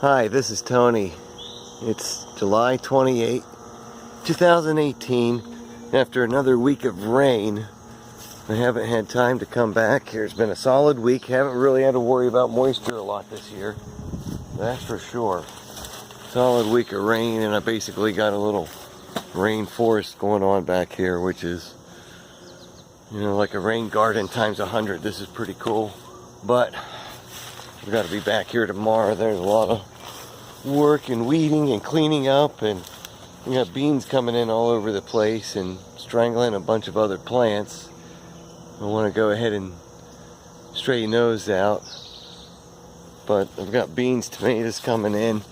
Hi, this is Tony. It's July 28, 2018. After another week of rain, I haven't had time to come back here. It's been a solid week. Haven't really had to worry about moisture a lot this year. That's for sure. Solid week of rain, and I basically got a little rainforest going on back here, which is, you know, like a rain garden times 100. This is pretty cool. But we've got to be back here tomorrow. There's a lot of work and weeding and cleaning up, and we got beans coming in all over the place and strangling a bunch of other plants. I want to go ahead and straighten those out, but I've got beans, tomatoes coming in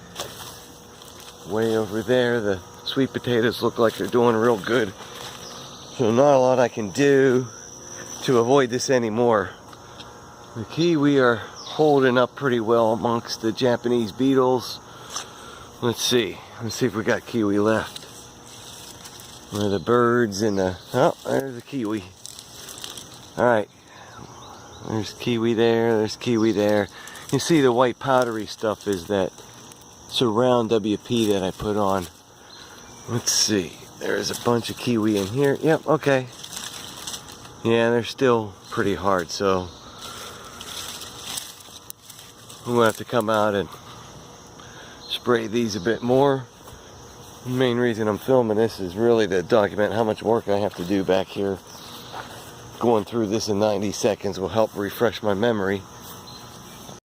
way over there. The sweet potatoes look like they're doing real good, so not a lot I can do to avoid this anymore. The kiwi are holding up pretty well amongst the Japanese beetles. Let's see if we got kiwi left. Where the birds and the, oh, there's a kiwi. Alright, there's kiwi there, there's kiwi there. You see the white powdery stuff is that surround WP that I put on. Let's see, there's a bunch of kiwi in here. Yep, okay. Yeah, they're still pretty hard, so I'm gonna have to come out and spray these a bit more. The main reason I'm filming this is really to document how much work I have to do back here. Going through this in 90 seconds will help refresh my memory.